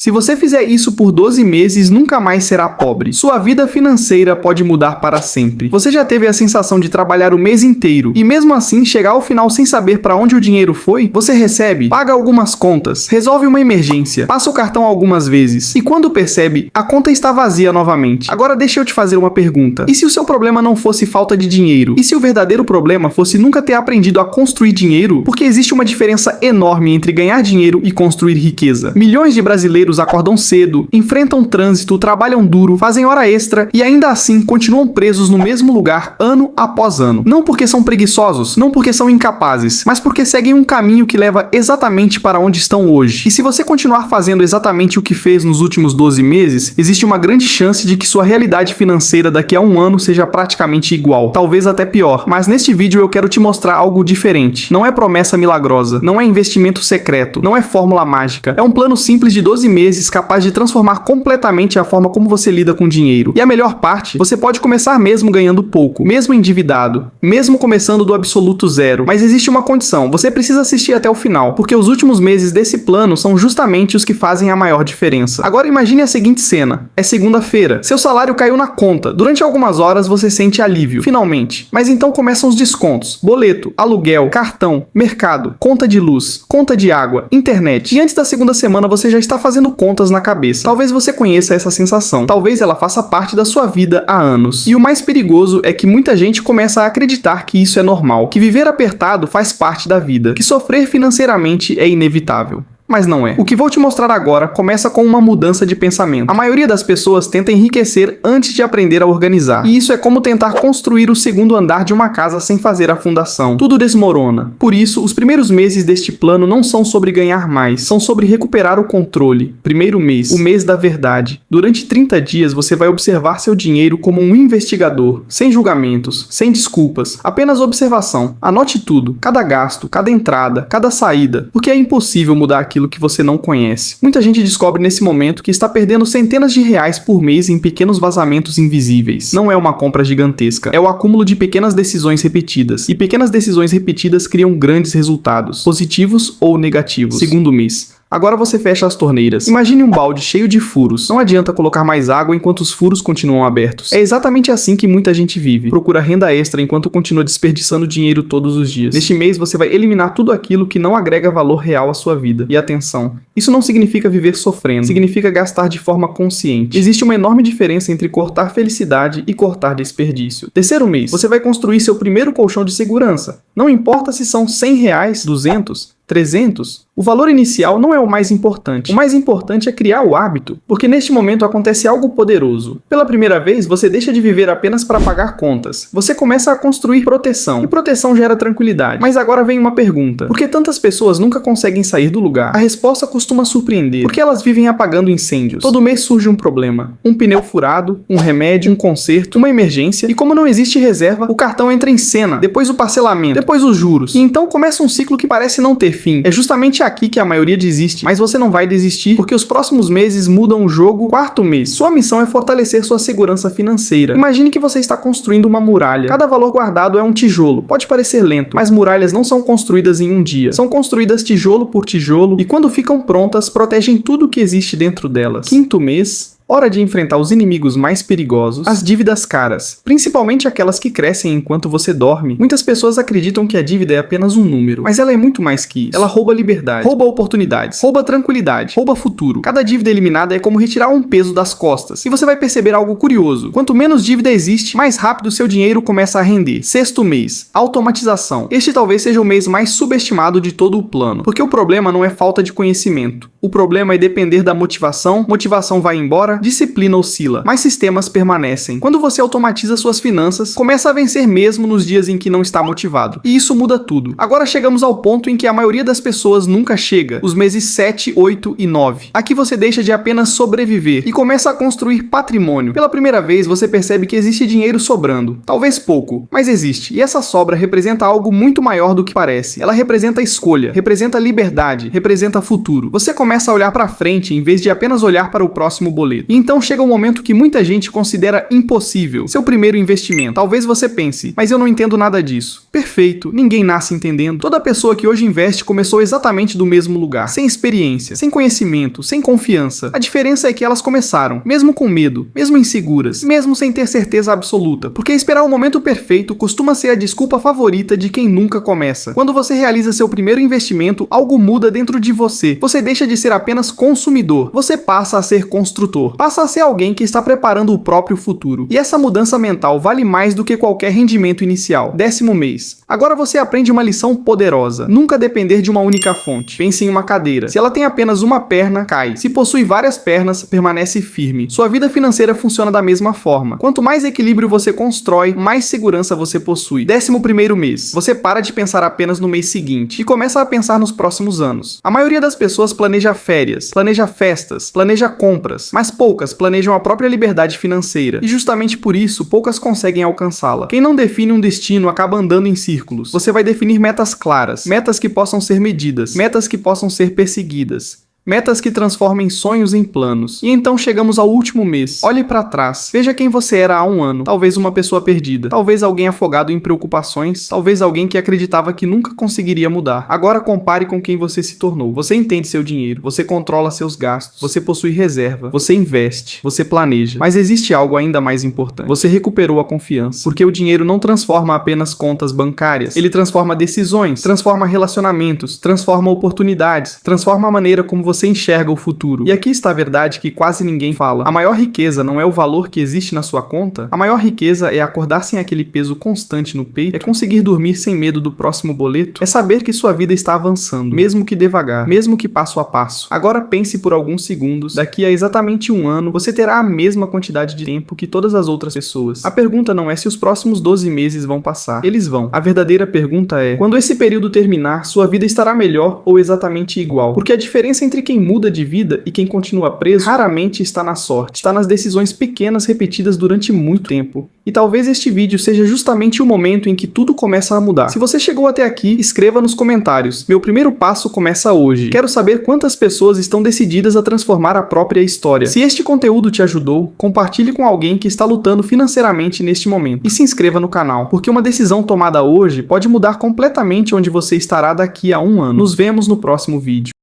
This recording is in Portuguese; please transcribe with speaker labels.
Speaker 1: Se você fizer isso por 12 meses, nunca mais será pobre. Sua vida financeira pode mudar para sempre. Você já teve a sensação de trabalhar o mês inteiro e mesmo assim chegar ao final sem saber para onde o dinheiro foi? Você recebe, paga algumas contas, resolve uma emergência, passa o cartão algumas vezes e quando percebe, a conta está vazia novamente. Agora deixa eu te fazer uma pergunta. E se o seu problema não fosse falta de dinheiro? E se o verdadeiro problema fosse nunca ter aprendido a construir dinheiro? Porque existe uma diferença enorme entre ganhar dinheiro e construir riqueza. Milhões de brasileiros acordam cedo, enfrentam trânsito, trabalham duro, fazem hora extra e ainda assim continuam presos no mesmo lugar ano após ano. Não porque são preguiçosos, não porque são incapazes, mas porque seguem um caminho que leva exatamente para onde estão hoje. E se você continuar fazendo exatamente o que fez nos últimos 12 meses, existe uma grande chance de que sua realidade financeira daqui a um ano seja praticamente igual, talvez até pior. Mas neste vídeo eu quero te mostrar algo diferente. Não é promessa milagrosa, não é investimento secreto, não é fórmula mágica. É um plano simples de 12 meses capaz de transformar completamente a forma como você lida com dinheiro. E a melhor parte, você pode começar mesmo ganhando pouco, mesmo endividado, mesmo começando do absoluto zero. Mas existe uma condição, você precisa assistir até o final, porque os últimos meses desse plano são justamente os que fazem a maior diferença. Agora imagine a seguinte cena. É segunda-feira, seu salário caiu na conta. Durante algumas horas você sente alívio, finalmente. Mas então começam os descontos, boleto, aluguel, cartão, mercado, conta de luz, conta de água, internet. E antes da segunda semana você já está fazendo contas na cabeça. Talvez você conheça essa sensação. Talvez ela faça parte da sua vida há anos. E o mais perigoso é que muita gente começa a acreditar que isso é normal, que viver apertado faz parte da vida, que sofrer financeiramente é inevitável. Mas não é. O que vou te mostrar agora começa com uma mudança de pensamento. A maioria das pessoas tenta enriquecer antes de aprender a organizar. E isso é como tentar construir o segundo andar de uma casa sem fazer a fundação. Tudo desmorona. Por isso, os primeiros meses deste plano não são sobre ganhar mais, são sobre recuperar o controle. Primeiro mês, o mês da verdade. Durante 30 dias você vai observar seu dinheiro como um investigador, sem julgamentos, sem desculpas, apenas observação. Anote tudo, cada gasto, cada entrada, cada saída, porque é impossível mudar aquilo que você não conhece. Muita gente descobre nesse momento que está perdendo centenas de reais por mês em pequenos vazamentos invisíveis. Não é uma compra gigantesca, é o acúmulo de pequenas decisões repetidas. E pequenas decisões repetidas criam grandes resultados, positivos ou negativos. Segundo mês. Agora você fecha as torneiras. Imagine um balde cheio de furos. Não adianta colocar mais água enquanto os furos continuam abertos. É exatamente assim que muita gente vive. Procura renda extra enquanto continua desperdiçando dinheiro todos os dias. Neste mês você vai eliminar tudo aquilo que não agrega valor real à sua vida. E atenção, isso não significa viver sofrendo. Significa gastar de forma consciente. Existe uma enorme diferença entre cortar felicidade e cortar desperdício. Terceiro mês, você vai construir seu primeiro colchão de segurança. Não importa se são 100 reais, 200, 300, o valor inicial não é o mais importante. O mais importante é criar o hábito, porque neste momento acontece algo poderoso. Pela primeira vez, você deixa de viver apenas para pagar contas. Você começa a construir proteção, e proteção gera tranquilidade. Mas agora vem uma pergunta. Por que tantas pessoas nunca conseguem sair do lugar? A resposta costuma surpreender, porque elas vivem apagando incêndios. Todo mês surge um problema. Um pneu furado, um remédio, um conserto, uma emergência, e como não existe reserva, o cartão entra em cena, depois o parcelamento, depois os juros. E então começa um ciclo que parece não ter fim. É justamente aqui que a maioria desiste, mas você não vai desistir porque os próximos meses mudam o jogo. Quarto mês, sua missão é fortalecer sua segurança financeira. Imagine que você está construindo uma muralha. Cada valor guardado é um tijolo. Pode parecer lento, mas muralhas não são construídas em um dia. São construídas tijolo por tijolo e quando ficam prontas, protegem tudo que existe dentro delas. Quinto mês, hora de enfrentar os inimigos mais perigosos, as dívidas caras, principalmente aquelas que crescem enquanto você dorme. Muitas pessoas acreditam que a dívida é apenas um número, mas ela é muito mais que isso. Ela rouba liberdade, rouba oportunidades, rouba tranquilidade, rouba futuro. Cada dívida eliminada é como retirar um peso das costas. E você vai perceber algo curioso. Quanto menos dívida existe, mais rápido seu dinheiro começa a render. Sexto mês, automatização. Este talvez seja o mês mais subestimado de todo o plano, porque o problema não é falta de conhecimento. O problema é depender da motivação. Motivação vai embora, disciplina oscila, mas sistemas permanecem. Quando você automatiza suas finanças, começa a vencer mesmo nos dias em que não está motivado. E isso muda tudo. Agora chegamos ao ponto em que a maioria das pessoas nunca chega, os meses 7, 8 e 9. Aqui você deixa de apenas sobreviver e começa a construir patrimônio. Pela primeira vez você percebe que existe dinheiro sobrando. Talvez pouco, mas existe. E essa sobra representa algo muito maior do que parece. Ela representa escolha, representa liberdade, representa futuro. Você começa a olhar para frente em vez de apenas olhar para o próximo boleto. E então chega um momento que muita gente considera impossível. Seu primeiro investimento. Talvez você pense, mas eu não entendo nada disso. Perfeito, ninguém nasce entendendo. Toda pessoa que hoje investe começou exatamente do mesmo lugar. Sem experiência, sem conhecimento, sem confiança. A diferença é que elas começaram, mesmo com medo, mesmo inseguras, mesmo sem ter certeza absoluta. Porque esperar o momento perfeito costuma ser a desculpa favorita de quem nunca começa. Quando você realiza seu primeiro investimento, algo muda dentro de você. Você deixa de ser apenas consumidor. Você passa a ser construtor. Passa a ser alguém que está preparando o próprio futuro. E essa mudança mental vale mais do que qualquer rendimento inicial. 10º mês. Agora você aprende uma lição poderosa. Nunca depender de uma única fonte. Pense em uma cadeira. Se ela tem apenas uma perna, cai. Se possui várias pernas, permanece firme. Sua vida financeira funciona da mesma forma. Quanto mais equilíbrio você constrói, mais segurança você possui. 11º mês. Você para de pensar apenas no mês seguinte e começa a pensar nos próximos anos. A maioria das pessoas planeja férias, planeja festas, planeja compras, mas poucas planejam a própria liberdade financeira. E justamente por isso, poucas conseguem alcançá-la. Quem não define um destino acaba andando em círculos. Você vai definir metas claras, metas que possam ser medidas, metas que possam ser perseguidas. Metas que transformem sonhos em planos. E então chegamos ao último mês. Olhe para trás. Veja quem você era há um ano. Talvez uma pessoa perdida. Talvez alguém afogado em preocupações. Talvez alguém que acreditava que nunca conseguiria mudar. Agora compare com quem você se tornou. Você entende seu dinheiro. Você controla seus gastos. Você possui reserva. Você investe. Você planeja. Mas existe algo ainda mais importante. Você recuperou a confiança. Porque o dinheiro não transforma apenas contas bancárias. Ele transforma decisões. Transforma relacionamentos. Transforma oportunidades. Transforma a maneira como você enxerga o futuro. E aqui está a verdade que quase ninguém fala. A maior riqueza não é o valor que existe na sua conta. A maior riqueza é acordar sem aquele peso constante no peito. É conseguir dormir sem medo do próximo boleto. É saber que sua vida está avançando, mesmo que devagar, mesmo que passo a passo. Agora pense por alguns segundos. Daqui a exatamente um ano, você terá a mesma quantidade de tempo que todas as outras pessoas. A pergunta não é se os próximos 12 meses vão passar. Eles vão. A verdadeira pergunta é: quando esse período terminar, sua vida estará melhor ou exatamente igual? Porque a diferença entre quem muda de vida e quem continua preso raramente está na sorte, está nas decisões pequenas repetidas durante muito tempo. E talvez este vídeo seja justamente o momento em que tudo começa a mudar. Se você chegou até aqui, escreva nos comentários: meu primeiro passo começa hoje. Quero saber quantas pessoas estão decididas a transformar a própria história. Se este conteúdo te ajudou, compartilhe com alguém que está lutando financeiramente neste momento. E se inscreva no canal, porque uma decisão tomada hoje pode mudar completamente onde você estará daqui a um ano. Nos vemos no próximo vídeo.